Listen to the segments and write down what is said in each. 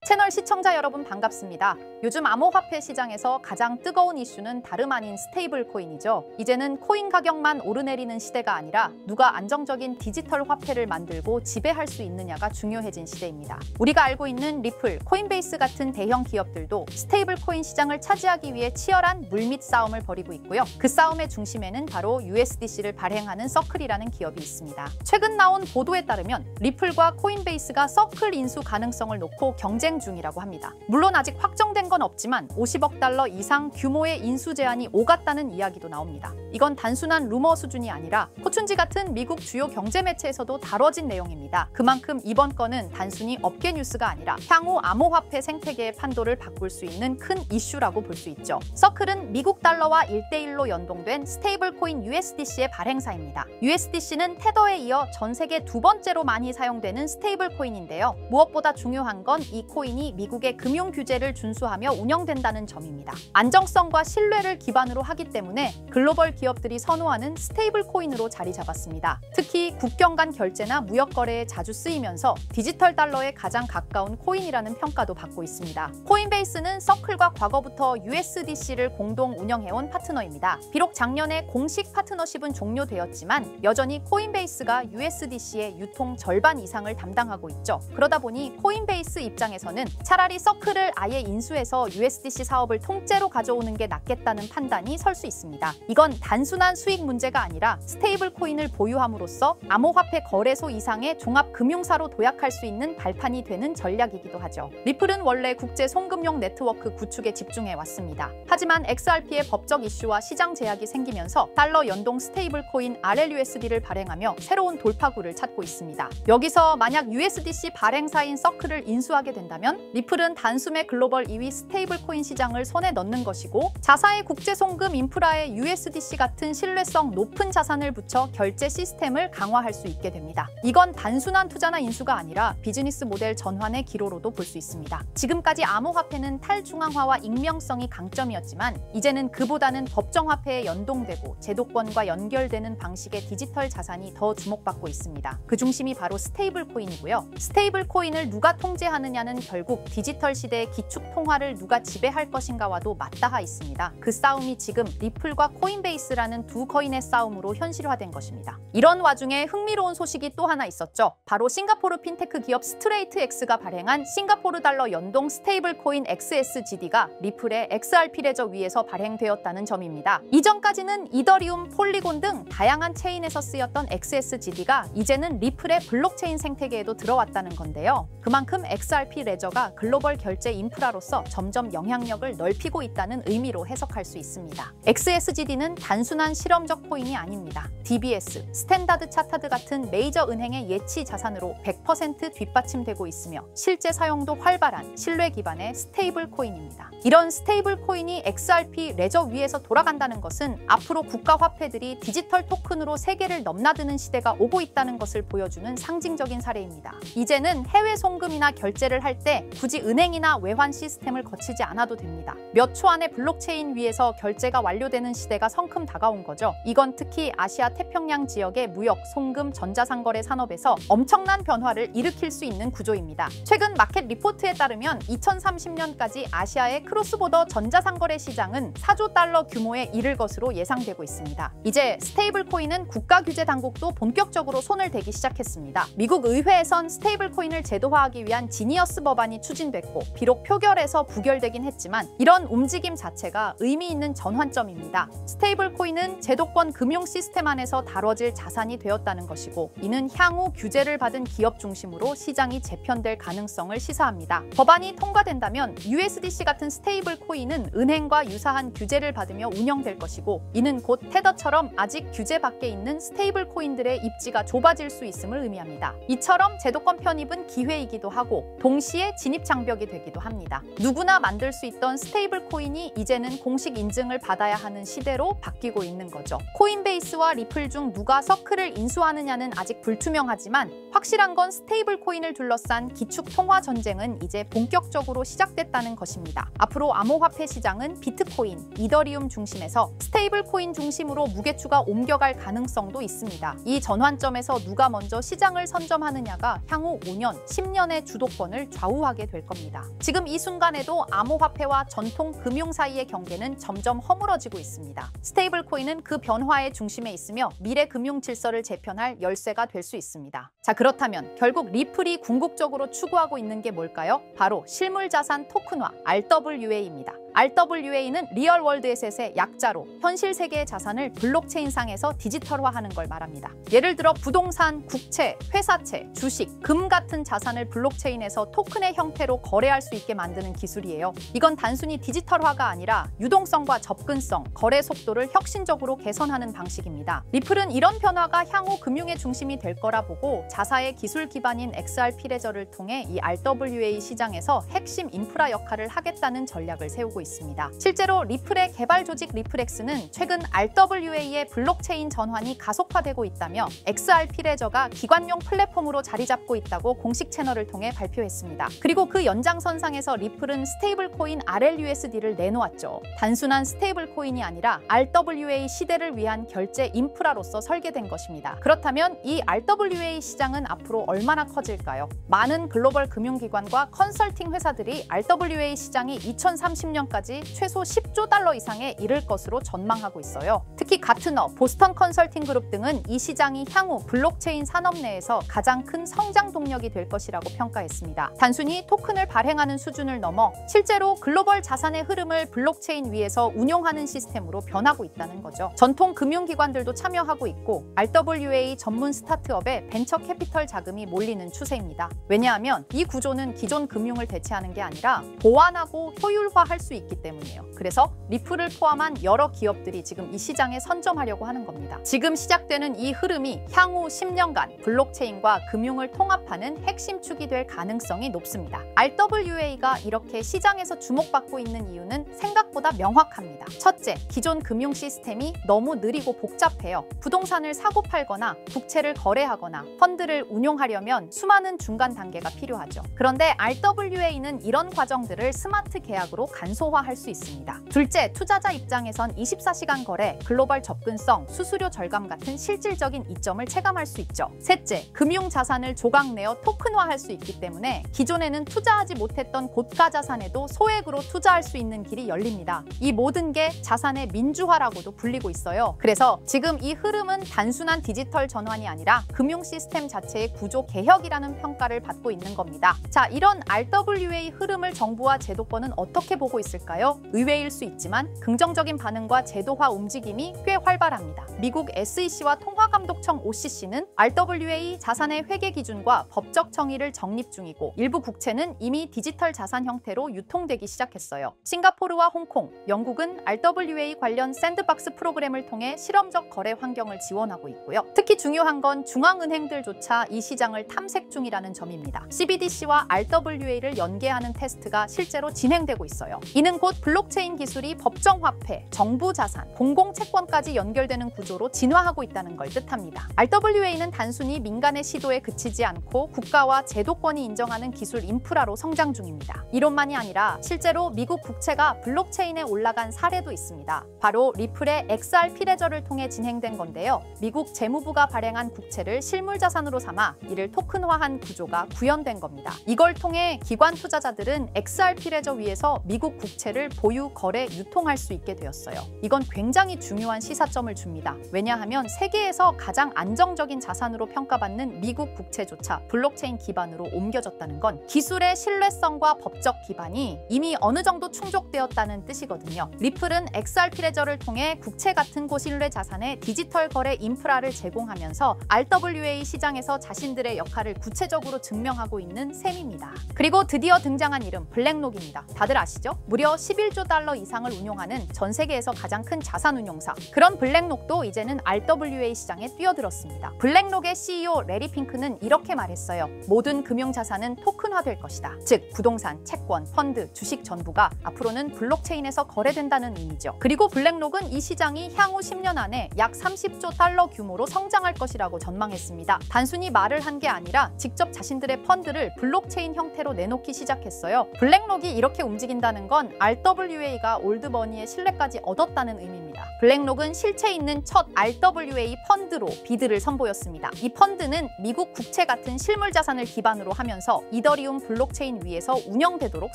채널 시청자 여러분 반갑습니다. 요즘 암호화폐 시장에서 가장 뜨거운 이슈는 다름 아닌 스테이블 코인이죠. 이제는 코인 가격만 오르내리는 시대가 아니라 누가 안정적인 디지털 화폐를 만들고 지배할 수 있느냐가 중요해진 시대입니다. 우리가 알고 있는 리플, 코인베이스 같은 대형 기업들도 스테이블 코인 시장을 차지하기 위해 치열한 물밑 싸움을 벌이고 있고요. 그 싸움의 중심에는 바로 USDC를 발행하는 서클이라는 기업이 있습니다. 최근 나온 보도에 따르면 리플과 코인베이스가 서클 인수 가능성을 놓고 경쟁 중이라고 합니다. 물론 아직 확정된 건 없지만 50억 달러 이상 규모의 인수 제한이 오갔다는 이야기도 나옵니다. 이건 단순한 루머 수준이 아니라 포춘지 같은 미국 주요 경제 매체에서도 다뤄진 내용입니다. 그만큼 이번 건은 단순히 업계 뉴스가 아니라 향후 암호화폐 생태계의 판도를 바꿀 수 있는 큰 이슈라고 볼 수 있죠. 서클은 미국 달러와 1대1로 연동된 스테이블 코인 USDC의 발행사입니다. USDC는 테더에 이어 전 세계 두 번째로 많이 사용되는 스테이블 코인인데요. 무엇보다 중요한 건 이 코인이 미국의 금융 규제를 준수하며 운영된다는 점입니다. 안정성과 신뢰를 기반으로 하기 때문에 글로벌 기업들이 선호하는 스테이블 코인으로 자리 잡았습니다. 특히 국경 간 결제나 무역 거래에 자주 쓰이면서 디지털 달러에 가장 가까운 코인이라는 평가도 받고 있습니다. 코인베이스는 서클과 과거부터 USDC를 공동 운영해온 파트너입니다. 비록 작년에 공식 파트너십은 종료되었지만 여전히 코인베이스가 USDC의 유통 절반 이상을 담당하고 있죠. 그러다 보니 코인베이스 입장에서는 차라리 서클을 아예 인수해서 USDC 사업을 통째로 가져오는 게 낫겠다는 판단이 설 수 있습니다. 이건 단순한 수익 문제가 아니라 스테이블 코인을 보유함으로써 암호화폐 거래소 이상의 종합금융사로 도약할 수 있는 발판이 되는 전략이기도 하죠. 리플은 원래 국제 송금용 네트워크 구축에 집중해 왔습니다. 하지만 XRP의 법적 이슈와 시장 제약이 생기면서 달러 연동 스테이블 코인 RLUSD를 발행하며 새로운 돌파구를 찾고 있습니다. 여기서 만약 USDC 발행사인 서클을 인수하게 된다면 리플은 단숨에 글로벌 2위 스테이블 코인 시장을 손에 넣는 것이고 자사의 국제 송금 인프라에 USDC 같은 신뢰성 높은 자산을 붙여 결제 시스템을 강화할 수 있게 됩니다. 이건 단순한 투자나 인수가 아니라 비즈니스 모델 전환의 기로로도 볼 수 있습니다. 지금까지 암호화폐는 탈중앙화와 익명성이 강점이었지만 이제는 그보다는 법정화폐에 연동되고 제도권과 연결되는 방식의 디지털 자산이 더 주목받고 있습니다. 그 중심이 바로 스테이블 코인이고요. 스테이블 코인을 누가 통제하느냐는 결국 디지털 시대의 기축 통화를 누가 지배할 것인가와도 맞닿아 있습니다. 그 싸움이 지금 리플과 코인베이스라는 두 코인의 싸움으로 현실화된 것입니다. 이런 와중에 흥미로운 소식이 또 하나 있었죠. 바로 싱가포르 핀테크 기업 스트레이트X가 발행한 싱가포르 달러 연동 스테이블 코인 XSGD가 리플의 XRP 레저 위에서 발행되었다는 점입니다. 이전까지는 이더리움, 폴리곤 등 다양한 체인에서 쓰였던 XSGD가 이제는 리플의 블록체인 생태계에도 들어왔다는 건데요. 그만큼 XRP 레저가 글로벌 결제 인프라로서 점점 영향력을 넓히고 있다는 의미로 해석할 수 있습니다. XSGD는 단순한 실험적 코인이 아닙니다. DBS, 스탠다드 차타드 같은 메이저 은행의 예치 자산으로 100% 뒷받침되고 있으며 실제 사용도 활발한 신뢰 기반의 스테이블 코인입니다. 이런 스테이블 코인이 XRP 레저 위에서 돌아간다는 것은 앞으로 국가 화폐들이 디지털 토큰으로 세계를 넘나드는 시대가 오고 있다는 것을 보여주는 상징적인 사례입니다. 이제는 해외 송금이나 결제를 할 때 굳이 은행이나 외환 시스템을 거치지 않아도 됩니다. 몇 초 안에 블록체인 위에서 결제가 완료되는 시대가 성큼 다가온 거죠. 이건 특히 아시아 태평양 지역의 무역, 송금, 전자상거래 산업에서 엄청난 변화를 일으킬 수 있는 구조입니다. 최근 마켓 리포트에 따르면 2030년까지 아시아의 크로스보더 전자상거래 시장은 4조 달러 규모에 이를 것으로 예상되고 있습니다. 이제 스테이블 코인은 국가 규제 당국도 본격적으로 손을 대기 시작했습니다. 미국 의회에선 스테이블 코인을 제도화하기 위한 지니어스 법안이 추진됐고 비록 표결에서 부결되긴 했지만 이런 움직임 자체가 의미 있는 전환점입니다. 스테이블 코인은 제도권 금융 시스템 안에서 다뤄질 자산이 되었다는 것이고 이는 향후 규제를 받은 기업 중심으로 시장이 재편될 가능성을 시사합니다. 법안이 통과된다면 USDC 같은 스테이블 코인은 은행과 유사한 규제를 받으며 운영될 것이고 이는 곧 테더처럼 아직 규제 밖에 있는 스테이블 코인들의 입지가 좁아질 수 있음을 의미합니다. 이처럼 제도권 편입은 기회이기도 하고 동시에 진입 장벽이 되기도 합니다. 누구나 만들 수 있던 스테이블 코인이 이제는 공식 인증을 받아야 하는 시대로 바뀌고 있는 거죠. 코인베이스와 리플 중 누가 서클을 인수하느냐는 아직 불투명하지만 확실한 건 스테이블 코인을 둘러싼 기축 통화 전쟁은 이제 본격적으로 시작됐다는 것입니다. 앞으로 암호화폐 시장은 비트코인, 이더리움 중심에서 스테이블 코인 중심으로 무게추가 옮겨갈 가능성도 있습니다. 이 전환점에서 누가 먼저 시장을 선점하느냐가 향후 5년, 10년의 주도권을 좌우 좌우하게 될 겁니다. 지금 이 순간에도 암호화폐와 전통 금융 사이의 경계는 점점 허물어지고 있습니다. 스테이블 코인은 그 변화의 중심에 있으며 미래 금융 질서를 재편할 열쇠가 될 수 있습니다. 자, 그렇다면 결국 리플이 궁극적으로 추구하고 있는 게 뭘까요? 바로 실물 자산 토큰화, RWA입니다. RWA는 리얼월드 에셋의 약자로 현실 세계의 자산을 블록체인상에서 디지털화하는 걸 말합니다. 예를 들어 부동산, 국채, 회사채, 주식, 금 같은 자산을 블록체인에서 토큰의 형태로 거래할 수 있게 만드는 기술이에요. 이건 단순히 디지털화가 아니라 유동성과 접근성, 거래 속도를 혁신적으로 개선하는 방식입니다. 리플은 이런 변화가 향후 금융의 중심이 될 거라 보고 자사의 기술 기반인 XRP 레저를 통해 이 RWA 시장에서 핵심 인프라 역할을 하겠다는 전략을 세우고 있습니다. 실제로 리플의 개발 조직 리플엑스는 최근 RWA의 블록체인 전환이 가속화되고 있다며 XRP 레저가 기관용 플랫폼으로 자리 잡고 있다고 공식 채널을 통해 발표했습니다. 그리고 그 연장선상에서 리플은 스테이블 코인 RLUSD를 내놓았죠. 단순한 스테이블 코인이 아니라 RWA 시대를 위한 결제 인프라로서 설계된 것입니다. 그렇다면 이 RWA 시장은 앞으로 얼마나 커질까요? 많은 글로벌 금융기관과 컨설팅 회사들이 RWA 시장이 2030년까지 최소 10조 달러 이상에 이를 것으로 전망하고 있어요. 특히 가트너, 보스턴 컨설팅 그룹 등은 이 시장이 향후 블록체인 산업 내에서 가장 큰 성장 동력이 될 것이라고 평가했습니다. 단순히 토큰을 발행하는 수준을 넘어 실제로 글로벌 자산의 흐름을 블록체인 위에서 운용하는 시스템으로 변하고 있다는 거죠. 전통 금융기관들도 참여하고 있고 RWA 전문 스타트업에 벤처 캐피털 자금이 몰리는 추세입니다. 왜냐하면 이 구조는 기존 금융을 대체하는 게 아니라 보완하고 효율화할 수 있기 때문이에요. 그래서 리플을 포함한 여러 기업들이 지금 이 시장에 선점하려고 하는 겁니다. 지금 시작되는 이 흐름이 향후 10년간 블록체인과 금융을 통합하는 핵심 축이 될 가능성이 높습니다. RWA가 이렇게 시장에서 주목받고 있는 이유는 생각보다 명확합니다. 첫째, 기존 금융 시스템이 너무 느리고 복잡해요. 부동산을 사고 팔거나 국채를 거래하거나 펀드를 운용하려면 수많은 중간 단계가 필요하죠. 그런데 RWA는 이런 과정들을 스마트 계약으로 간소화할 수 있습니다. 둘째, 투자자 입장에선 24시간 거래, 글로벌 접근성, 수수료 절감 같은 실질적인 이점을 체감할 수 있죠. 셋째, 금융 자산을 조각내어 토큰화할 수 있기 때문에 기존에는 투자하지 못했던 고가 자산에도 소액으로 투자할 수 있는 길이 열립니다. 이 모든 게 자산의 민주화라고도 불리고 있어요. 그래서 지금 이 흐름은 단순한 디지털 전환이 아니라 금융 시스템 자체의 구조 개혁이라는 평가를 받고 있는 겁니다. 자, 이런 RWA 흐름을 정부와 제도권은 어떻게 보고 있을까요? 의외일 수 있지만 긍정적인 반응과 제도화 움직임이 꽤 활발합니다. 미국 SEC와 통화감독청 OCC는 RWA 자산의 회계 기준과 법적 정의를 정립 중이고 일부 국채는 이미 디지털 자산 형태로 유통되기 시작했어요. 싱가포르와 홍콩, 영국은 RWA 관련 샌드박스 프로그램을 통해 실험적 거래 환경을 지원하고 있고요. 특히 중요한 건 중앙은행들조차 이 시장을 탐색 중이라는 점입니다. CBDC와 RWA를 연계하는 테스트가 실제로 진행되고 있어요. 이는 곧 블록체인 기술이 법정화폐, 정부자산, 공공채권까지 연결되는 구조로 진화하고 있다는 걸 뜻합니다. RWA는 단순히 민간의 시도에 그치지 않고 국가와 제도권이 인정하는 기술 인프라로 성장 중입니다. 이론만이 아니라 실제로 미국 국채가 블록체인에 올라간 사례도 있습니다. 바로 리플의 XRP 레저를 통해 진행된 건데요. 미국 재무부가 발행한 국채를 실물자산으로 삼아 이를 토큰화한 구조가 구현된 겁니다. 이걸 통해 기관 투자자들은 XRP 레저 위에서 미국 국채를 보유, 거래, 유통할 수 있게 되었어요. 이건 굉장히 중요한 시사점을 줍니다. 왜냐하면 세계에서 가장 안정적인 자산으로 평가받는 미국 국채조차 블록체인 기반으로 옮겨졌다는 건 기술의 신뢰성과 법적 기반이 이미 어느 정도 충족되었다는 뜻이거든요. 리플은 XRP 레저를 통해 국채 같은 고신뢰 자산의 디지털 거래 인프라를 제공하면서 RWA 시장에서 자신들의 역할을 구체적으로 증명하고 있는 셈입니다. 그리고 드디어 등장한 이름 블랙록입니다. 다들 아시죠? 무려 11조 달러 이상을 운용하는 전 세계에서 가장 큰 자산 운용사. 그런 블랙록도 이제는 RWA 시장에 뛰어들었습니다. 블랙록의 CEO 레리 핑크는 이렇게 말했어요. 모든 금융 자산은 토큰화될 것이다. 즉 부동산, 채권, 펀드, 주식 전부가 앞으로는 블록체인에서 거래된다는 의미죠. 그리고 블랙록은 이 시장이 향후 10년 안에 약 30조 달러 규모로 성장할 것이라고 전망했습니다. 단순히 말을 한 게 아니라 직접 자신들의 펀드를 블록체인 형태로 내놓기 시작했어요. 블랙록이 이렇게 움직인다는 건 RWA가 올드머니의 신뢰까지 얻었다는 의미입니다. 블랙록은 실체 있는 첫 RWA 펀드로 비드를 선보였습니다. 이 펀드는 미국 국채 같은 실물 자산을 기반으로 하면서 이더리움 블록체인 위에서 운영되도록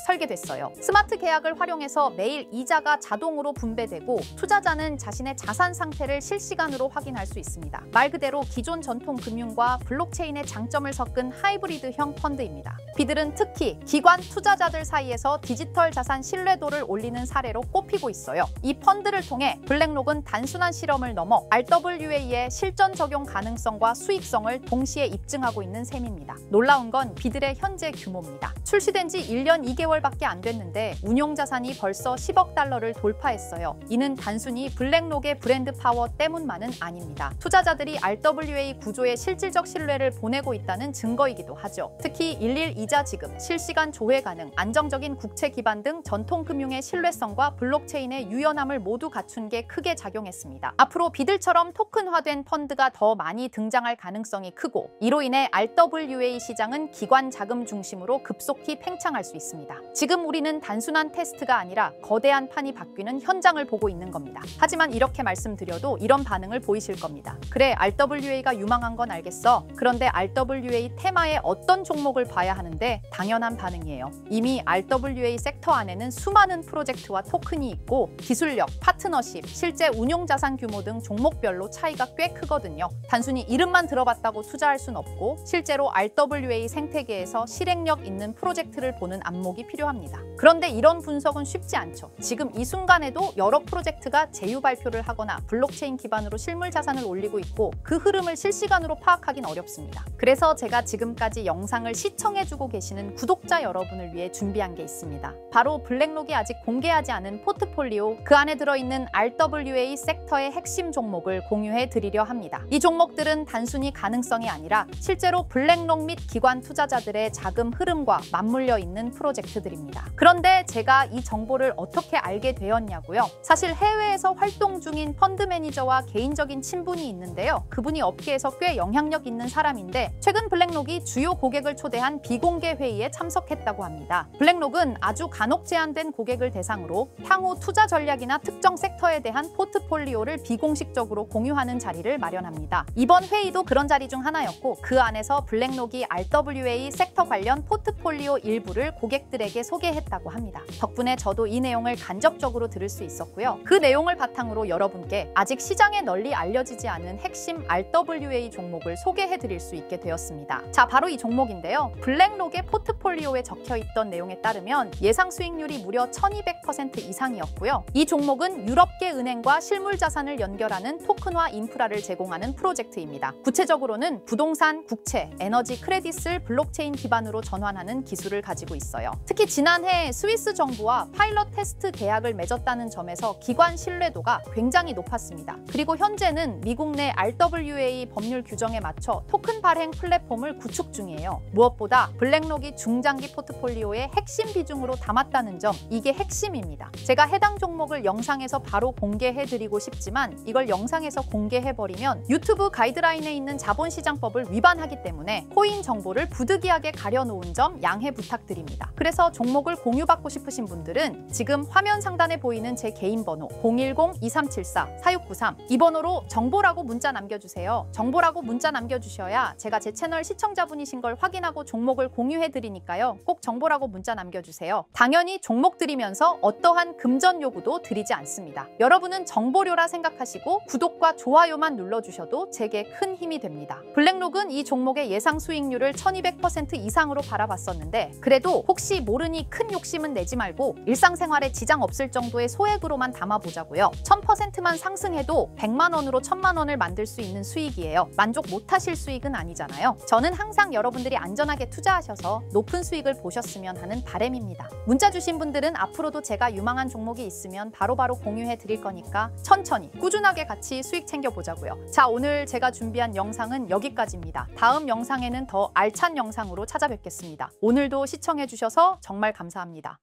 설계됐어요. 스마트 계약을 활용해서 매일 이자가 자동으로 분배되고 투자자는 자신의 자산 상태를 실시간으로 확인할 수 있습니다. 말 그대로 기존 전통 금융과 블록체인의 장점을 섞은 하이브리드형 펀드입니다. 비들은 특히 기관 투자자들 사이에서 디지털 자산 신뢰도를 올리는 사례로 꼽히고 있어요. 이 펀드를 통해 블랙록은 단순한 실험을 넘어 RWA의 실전 적용 가능성과 수익성을 동시에 입증하고 있는 셈입니다. 놀라운 건 비들의 현재 규모입니다. 출시된 지 1년 2개월밖에 안 됐는데 운용 자산이 벌써 10억 달러를 돌파했어요. 이는 단순히 블랙록의 브랜드 파워 때문만은 아닙니다. 투자자들이 RWA 구조에 실질적 신뢰를 보내고 있다는 증거이기도 하죠. 특히 일일 이자 지급, 실시간 조회 가능, 안정적인 국채 기반 등 전통 금융의 신뢰성과 블록체인의 유연함을 모두 갖춘 게 크게 작용했습니다. 앞으로 비들처럼 토큰화된 펀드가 더 많이 등장할 가능성이 크고 이로 인해 RWA 시장은 기관 자금 중심으로 급속히 팽창할 수 있습니다. 지금 우리는 단순한 테스트가 아니라 거대한 판이 바뀌는 현장을 보고 있는 겁니다. 하지만 이렇게 말씀드려도 이런 반응을 보이실 겁니다. 그래, RWA가 유망한 건 알겠어. 그런데 RWA 테마의 어떤 종목을 봐야 하는데 당연한 반응이에요. 이미 RWA 섹터 안에는 수많은 프로젝트와 토큰이 있고 기술력, 파트너십, 실제 운용 자산 규모 등 종목별로 차이가 꽤 크거든요. 단순히 이름만 들어봤다고 투자할 순 없고 실제로 RWA 생태계에서 실행력 있는 프로젝트를 보는 안목이 필요합니다. 그런데 이런 분석은 쉽지 않죠. 지금 이 순간에도 여러 프로젝트가 제휴 발표를 하거나 블록체인 기반으로 실물 자산을 올리고 있고 그 흐름을 실시간으로 파악하긴 어렵습니다. 그래서 제가 지금까지 영상을 시청해주고 계시는 구독자 여러분을 위해 준비한 게 있습니다. 바로 블랙록이 아직 공개하지 않은 포트폴리오, 그 안에 들어있는 RWA 섹터의 핵심 종목을 공유해 드리려 합니다. 이 종목들은 단순히 가능성이 아니라 실제로 블랙록 및 기관 투자자들의 자금 흐름과 맞물려 있는 프로젝트들입니다. 그런데 제가 이 정보를 어떻게 알게 되었냐고요? 사실 해외에서 활동 중인 펀드 매니저와 개인적인 친분이 있는데요. 그분이 업계에서 꽤 영향력 있는 사람인데 최근 블랙록이 주요 고객을 초대한 비공개 회의에 참석했다고 합니다. 블랙록은 아주 간혹 제한된 고객을 대상으로 향후 투자 전략이나 특정 섹터에 대한 포트폴리오를 비공식적으로 공유하는 자리를 마련합니다. 이번 회의도 그런 자리 중 하나였고 그 안에서 블랙록이 RWA 섹터 관련 포트폴리오 일부를 고객들에게 소개했다고 합니다. 덕분에 저도 이 내용을 간접적으로 들을 수 있었고요. 그 내용을 바탕으로 여러분께 아직 시장에 널리 알려지지 않은 핵심 RWA 종목을 소개해 드릴 수 있게 되었습니다. 자, 바로 이 종목인데요. 블랙록의 포트폴리오에 적혀있던 내용에 따르면 예상 수익률이 무려 1200% 이상이었고요. 이 종목은 유럽계 은행과 실물 자산을 연결하는 토큰화 인프라를 제공하는 프로젝트입니다. 구체적으로는 부동산, 국채, 에너지 크레딧을 블록체인 기반으로 전환하는 기술을 가지고 있어요. 특히 지난해 스위스 정부와 파일럿 테스트 계약을 맺었다는 점에서 기관 신뢰도가 굉장히 높았습니다. 그리고 현재는 미국 내 RWA 법률 규정에 맞춰 토큰 발행 플랫폼을 구축 중이에요. 무엇보다 블랙록이 중장기 포트폴리오의 핵심 비중으로 담았다는 점, 이게 핵심입니다. 제가 해당 종목을 영상에서 바로 공개해드리고 싶지만 이걸 영상에서 공개해버리면 유튜브 가이드라인에 있는 자본시장법을 위반하기 때문에 코인 정보를 부득이하게 가려놓은 점 양해 부탁드립니다. 그래서 종목을 공유받고 싶으신 분들은 지금 화면 상단에 보이는 제 개인 번호 010-2374-4693 이 번호로 정보라고 문자 남겨주세요. 정보라고 문자 남겨주셔야 제가 제 채널 시청자분이신 걸 확인하고 종목을 공유해드리니까요. 꼭 정보라고 문자 남겨주세요. 당연히 종목 드리면서 어떠한 금전 요구도 드리지 않습니다. 여러분은 정보료라 생각하시고 구독과 좋아요만 눌러주셔도 제게 큰 힘이 됩니다. 블랙록은 이 종목의 예상 수익률을 1200% 이상으로 바라봤었는데 그래도 혹시 모르니 큰 욕심은 내지 말고 일상생활에 지장 없을 정도의 소액으로만 담아보자고요. 1000%만 상승해도 100만 원으로 1000만 원을 만들 수 있는 수익이에요. 만족 못하실 수익은 아니잖아요. 저는 항상 여러분들이 안전하게 투자하셔서 높은 수익을 보셨으면 하는 바람입니다. 문자 주신 분들은 앞으로도 제가 유망한 종목이 있으면 바로바로 공유해 드릴 거니까 천천히 꾸준하게 같이 수익 챙겨보자고요. 자, 오늘 제가 준비한 영상은 여기까지입니다. 다음 영상에는 더 알찬 영상으로 찾아뵙겠습니다. 오늘도 시청해 주셔서 정말 감사합니다.